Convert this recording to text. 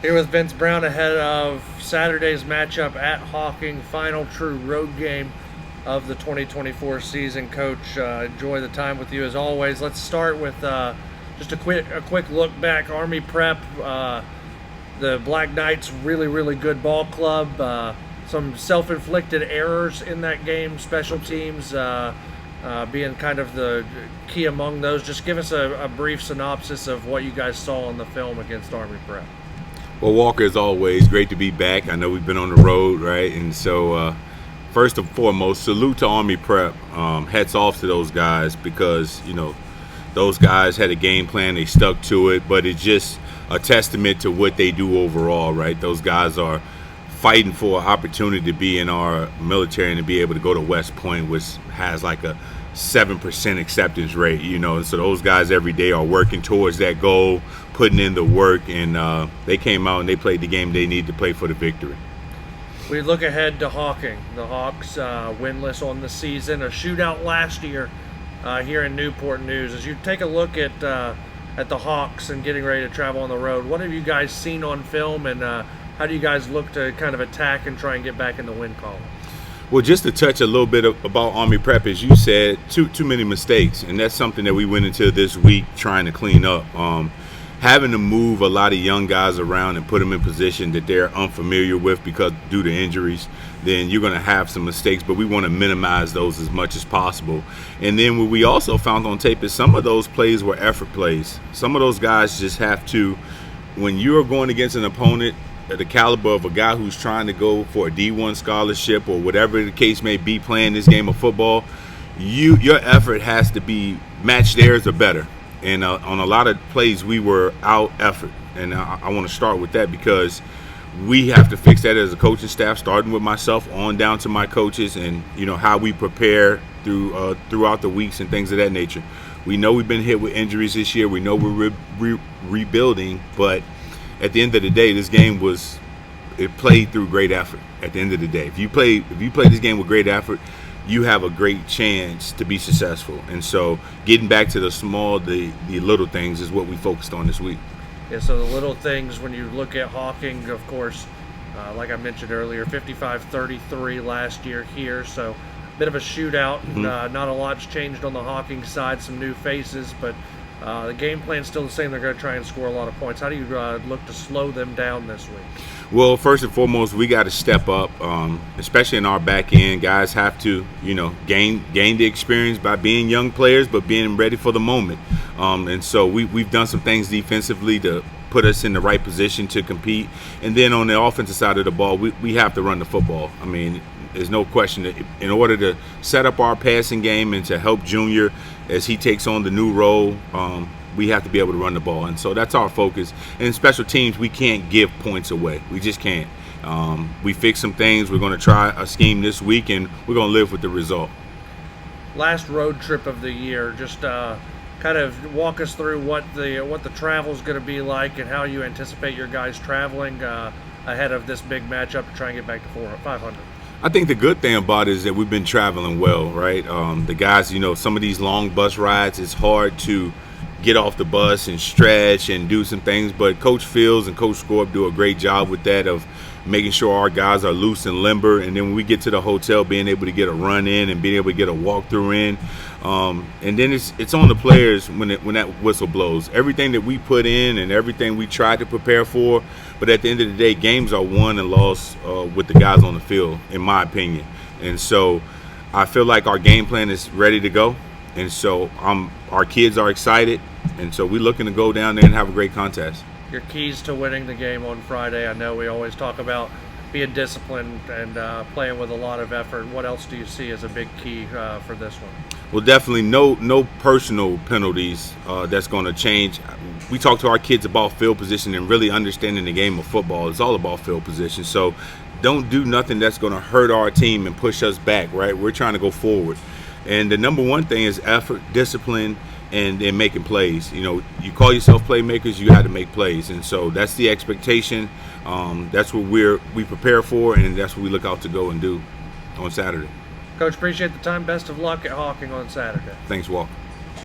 Here with Vince Brown ahead of Saturday's matchup at Hocking, final true road game of the 2024 season. Coach, enjoy the time with you as always. Let's start with just a quick look back. Army Prep, the Black Knights, really good ball club. Some self-inflicted errors in that game, special teams being kind of the key among those. Just give us a brief synopsis of what you guys saw on the film against Army Prep. Well, Walker, as always, great to be back. I know we've been on the road, right? And so, first and foremost, salute to Army Prep. Hats off to those guys because, those guys had a game plan. They stuck to it, but it's just a testament to what they do overall, right? Those guys are fighting for an opportunity to be in our military and to be able to go to West Point, which has like a 7% acceptance rate, and so those guys every day are working towards that goal, putting in the work, and they came out and they played the game they need to play for the victory. We look ahead to Hocking. The Hawks winless on the season, a shootout last year here in Newport News. As you take a look at the Hawks and getting ready to travel on the road, what have you guys seen on film, and how do you guys look to kind of attack and try and get back in the win column? Well, just to touch a little bit about Army Prep, as you said, too many mistakes, and that's something that we went into this week trying to clean up. Having to move a lot of young guys around and put them in position that they're unfamiliar with because due to injuries, then you're going to have some mistakes, but we want to minimize those as much as possible. And then what we also found on tape is some of those plays were effort plays. Some of those guys just have to, when you're going against an opponent the caliber of a guy who's trying to go for a D1 scholarship or whatever the case may be, playing this game of football, your effort has to be match theirs or better. And on a lot of plays, we were out effort. And I want to start with that because we have to fix that as a coaching staff, starting with myself on down to my coaches, and how we prepare throughout the weeks and things of that nature. We know we've been hit with injuries this year. We know we're rebuilding, but at the end of the day, this game played through great effort. At the end of the day, if you play this game with great effort, you have a great chance to be successful. And so, getting back to the little things is what we focused on this week. Yeah. So the little things, when you look at Hocking, of course, like I mentioned earlier, 55-33 last year here. So, a bit of a shootout. Mm-hmm. Not a lot's changed on the Hocking side. Some new faces, but the game plan's still the same. They're going to try and score a lot of points. How do you look to slow them down this week? Well, first and foremost, we got to step up, especially in our back end. Guys have to, gain the experience by being young players, but being ready for the moment. And so we've done some things defensively to put us in the right position to compete. And then on the offensive side of the ball, we have to run the football. I mean, there's no question that in order to set up our passing game and to help Junior as he takes on the new role, we have to be able to run the ball. And so that's our focus. And in special teams, we can't give points away. We just can't. We fixed some things. We're going to try a scheme this week, and we're going to live with the result. Last road trip of the year, just kind of walk us through what the travel is going to be like and how you anticipate your guys traveling ahead of this big matchup to try and get back to 500. I think the good thing about it is that we've been traveling well, right? The guys, some of these long bus rides, it's hard to get off the bus and stretch and do some things, but Coach Fields and Coach Scorp do a great job with that of making sure our guys are loose and limber, and then when we get to the hotel, being able to get a run in and being able to get a walkthrough in. And then it's on the players when that whistle blows. Everything that we put in and everything we tried to prepare for, but at the end of the day, games are won and lost with the guys on the field, in my opinion. And so I feel like our game plan is ready to go. And so our kids are excited, and so we're looking to go down there and have a great contest. Your keys to winning the game on Friday, I know we always talk about being disciplined and playing with a lot of effort. What else do you see as a big key for this one? Well, definitely no personal penalties that's going to change. We talk to our kids about field position and really understanding the game of football. It's all about field position. So don't do nothing that's going to hurt our team and push us back, right? We're trying to go forward. And the number one thing is effort, discipline, and making plays. You call yourself playmakers, you have to make plays. And so that's the expectation. That's what we prepare for, and that's what we look out to go and do on Saturday. Coach, appreciate the time. Best of luck at Hocking on Saturday. Thanks, Walker.